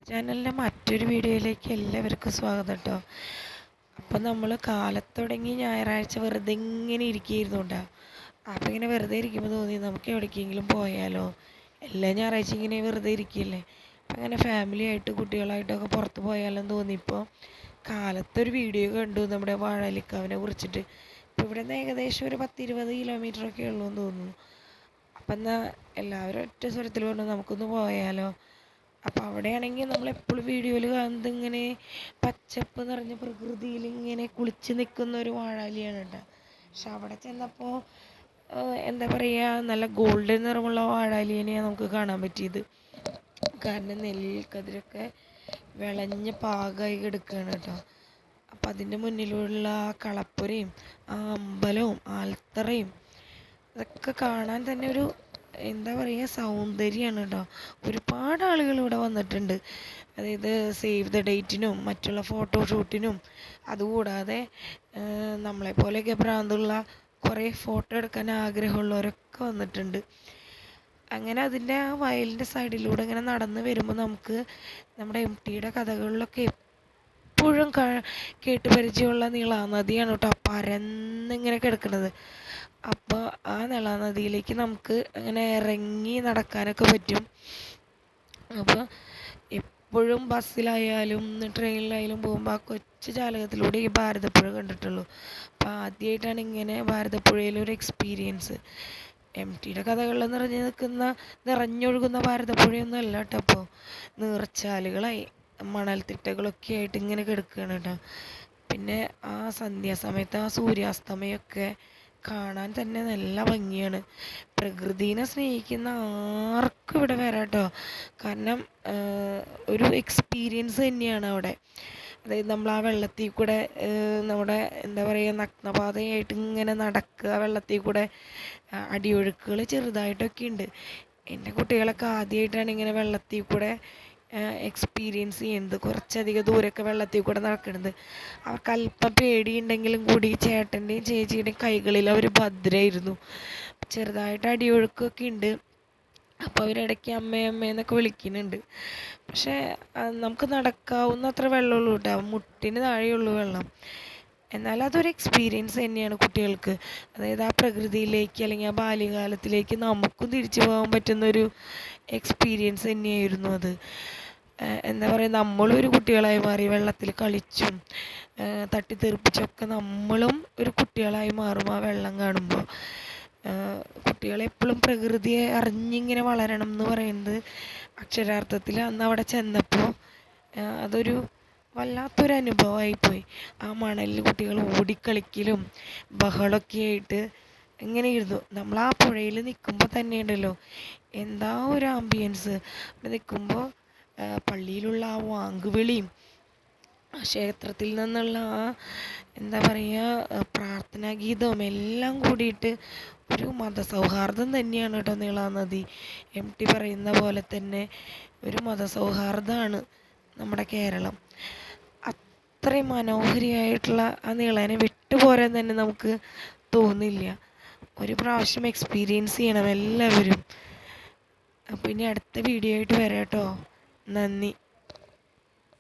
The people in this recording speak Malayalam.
ചാനലിൻ്റെ മറ്റൊരു വീഡിയോയിലേക്ക് എല്ലാവർക്കും സ്വാഗതം കേട്ടോ. അപ്പം നമ്മൾ കാലത്ത് തുടങ്ങി ഞായറാഴ്ച വെറുതെ ഇങ്ങനെ ഇരിക്കുകയായിരുന്നു കേട്ടോ. അപ്പം ഇങ്ങനെ വെറുതെ ഇരിക്കുമ്പോൾ തോന്നി നമുക്ക് എവിടേക്കെങ്കിലും പോയാലോ. എല്ലാ ഞായറാഴ്ച ഇങ്ങനെ വെറുതെ ഇരിക്കില്ലേ. അപ്പം അങ്ങനെ ഫാമിലി ആയിട്ട് കുട്ടികളായിട്ടൊക്കെ പുറത്ത് പോയാലോന്ന് തോന്നിയപ്പോൾ കാലത്തൊരു വീഡിയോ കണ്ടു നമ്മുടെ വാഴാലിക്കാവിനെ കുറിച്ചിട്ട്. ഇപ്പോൾ ഇവിടെ നിന്ന് ഏകദേശം ഒരു 10-20 കിലോമീറ്ററൊക്കെ ഉള്ളൂ എന്ന് തോന്നുന്നു. അപ്പം എന്നാൽ എല്ലാവരും ഒറ്റ സ്വരത്തിൽ പറഞ്ഞു നമുക്കൊന്ന് പോയാലോ. അപ്പോൾ അവിടെയാണെങ്കിൽ നമ്മളെപ്പോഴും വീഡിയോയിൽ കാണുന്നത് ഇങ്ങനെ പച്ചപ്പ് നിറഞ്ഞ പ്രകൃതിയിൽ ഇങ്ങനെ കുളിച്ച് നിൽക്കുന്ന ഒരു വാഴാലിയാണ് കേട്ടോ. പക്ഷെ അവിടെ ചെന്നപ്പോൾ എന്താ പറയുക, നല്ല ഗോൾഡൻ നിറമുള്ള വാഴാലിനെയാണ് നമുക്ക് കാണാൻ പറ്റിയത്. കാരണം നെൽക്കതിരൊക്കെ വിളഞ്ഞ് പാകമായി കിടക്കുകയാണ് കേട്ടോ. അപ്പം അതിൻ്റെ മുന്നിലുള്ള ആ കളപ്പുരയും ആ അമ്പലവും ആൽത്തറയും അതൊക്കെ കാണാൻ തന്നെ ഒരു എന്താ പറയുക സൗന്ദര്യമാണ് കേട്ടോ. ഒരുപാട് ആളുകൾ ഇവിടെ വന്നിട്ടുണ്ട്. അതായത് സേവ് ദ ഡേറ്റിനും മറ്റുള്ള ഫോട്ടോഷൂട്ടിനും. അതുകൂടാതെ നമ്മളെപ്പോലെയൊക്കെ ഭ്രാന്തുള്ള കുറേ ഫോട്ടോ എടുക്കാൻ ആഗ്രഹമുള്ളവരൊക്കെ വന്നിട്ടുണ്ട്. അങ്ങനെ അതിൻ്റെ ആ വയലിൻ്റെ സൈഡിലൂടെ ഇങ്ങനെ നടന്ന് വരുമ്പോൾ നമുക്ക് നമ്മുടെ MTയുടെ കഥകളിലൊക്കെ എപ്പോഴും കേട്ട് പരിചയമുള്ള നീളാനദിയാണ് കേട്ടോ പരന്നിങ്ങനെ കിടക്കുന്നത്. അപ്പോൾ ആ നീളാനദിയിലേക്ക് നമുക്ക് അങ്ങനെ ഇറങ്ങി നടക്കാനൊക്കെ പറ്റും. അപ്പോൾ എപ്പോഴും ബസ്സിലായാലും ട്രെയിനിലായാലും പോകുമ്പോൾ ആ കൊച്ചു ജാലകത്തിലൂടെ ഈ ഭാരതപ്പുഴ കണ്ടിട്ടുള്ളൂ. അപ്പോൾ ആദ്യമായിട്ടാണ് ഇങ്ങനെ ഭാരതപ്പുഴയിലൊരു എക്സ്പീരിയൻസ്. MTയുടെ കഥകളിൽ നിറഞ്ഞൊഴുകുന്ന ഭാരതപ്പുഴയൊന്നും അല്ല കേട്ടോ. അപ്പോൾ നീർച്ചാലുകളായി മണൽത്തിട്ടകളൊക്കെ ആയിട്ട് ഇങ്ങനെ കിടക്കുകയാണ് കേട്ടോ. പിന്നെ ആ സന്ധ്യാസമയത്ത് ആ സൂര്യാസ്തമയമൊക്കെ കാണാൻ തന്നെ നല്ല ഭംഗിയാണ്. പ്രകൃതിനെ സ്നേഹിക്കുന്ന ആർക്കും ഇവിടെ വരാം കേട്ടോ. കാരണം ഒരു എക്സ്പീരിയൻസ് തന്നെയാണ് അവിടെ. അതായത് നമ്മൾ ആ വെള്ളത്തിൽ കൂടെ നമ്മുടെ എന്താ പറയുക നഗ്നപാതയായിട്ട് ഇങ്ങനെ നടക്കുക. വെള്ളത്തിൽ കൂടെ അടിയൊഴുക്കുകൾ ചെറുതായിട്ടൊക്കെ ഉണ്ട്. എൻ്റെ കുട്ടികളൊക്കെ ആദ്യമായിട്ടാണ് ഇങ്ങനെ വെള്ളത്തിൽ കൂടെ എക്സ്പീരിയൻസ് ചെയ്യുന്നത്. കുറച്ചധികം ദൂരമൊക്കെ വെള്ളത്തിൽ കൂടെ നടക്കുന്നത്. അവർക്ക് അല്പം പേടിയുണ്ടെങ്കിലും കൂടി ചേട്ടൻ്റെയും ചേച്ചിയുടെയും കൈകളിൽ അവർ ഭദ്രമായിരുന്നു. ചെറുതായിട്ട് അടിയൊഴുക്കൊക്കെ ഉണ്ട്. അപ്പോൾ അവരിടയ്ക്ക് അമ്മയെന്നൊക്കെ വിളിക്കുന്നുണ്ട്. പക്ഷേ നമുക്ക് നടക്കാവുന്ന അത്ര വെള്ളമുള്ളൂ കേട്ടോ. മുട്ടിന് താഴെയുള്ളൂ വെള്ളം. എന്നാൽ അതൊരു എക്സ്പീരിയൻസ് തന്നെയാണ് കുട്ടികൾക്ക്. അതായത് ആ പ്രകൃതിയിലേക്ക് അല്ലെങ്കിൽ ആ ബാല്യകാലത്തിലേക്ക് നമുക്കും തിരിച്ചു പോകാൻ പറ്റുന്നൊരു എക്സ്പീരിയൻസ് തന്നെയായിരുന്നു അത്. എന്താ പറയുക, നമ്മളൊരു കുട്ടികളായി മാറി. വെള്ളത്തിൽ കളിച്ചും തട്ടിത്തെറിപ്പിച്ചൊക്കെ നമ്മളും ഒരു കുട്ടികളായി മാറും ആ വെള്ളം കാണുമ്പോൾ. കുട്ടികളെപ്പോഴും പ്രകൃതിയെ അറിഞ്ഞിങ്ങനെ വളരണം എന്ന് പറയുന്നത് അക്ഷരാർത്ഥത്തിൽ അന്ന് അവിടെ ചെന്നപ്പോൾ അതൊരു വല്ലാത്തൊരു അനുഭവമായിപ്പോയി. ആ മണലിൽ കുട്ടികൾ ഓടിക്കളിക്കലും ബഹളമൊക്കെ ആയിട്ട് ഇങ്ങനെ ഇരുന്നു. നമ്മൾ ആ പുഴയിൽ നിൽക്കുമ്പോൾ തന്നെ ഉണ്ടല്ലോ എന്താ ഒരു ആംബിയൻസ്. അവിടെ നിൽക്കുമ്പോൾ പള്ളിയിലുള്ള ആ വാങ്കുവിളിയും ക്ഷേത്രത്തിൽ നിന്നുള്ള ആ എന്താ പറയുക പ്രാർത്ഥനാ ഗീതവും എല്ലാം കൂടിയിട്ട് ഒരു മതസൗഹാർദ്ദം തന്നെയാണ് കേട്ടോ നീളാനദി. MT പറയുന്ന പോലെ തന്നെ ഒരു മതസൗഹാർദ്ദമാണ് നമ്മുടെ കേരളം. അത്രയും മനോഹരിയായിട്ടുള്ള ആ നീളനെ വിട്ടുപോരാൻ തന്നെ നമുക്ക് തോന്നില്ല. ഒരു പ്രാവശ്യം എക്സ്പീരിയൻസ് ചെയ്യണം എല്ലാവരും. അപ്പോൾ ഇനി അടുത്ത വീഡിയോ ആയിട്ട് വരാം കേട്ടോ. നന്ദി.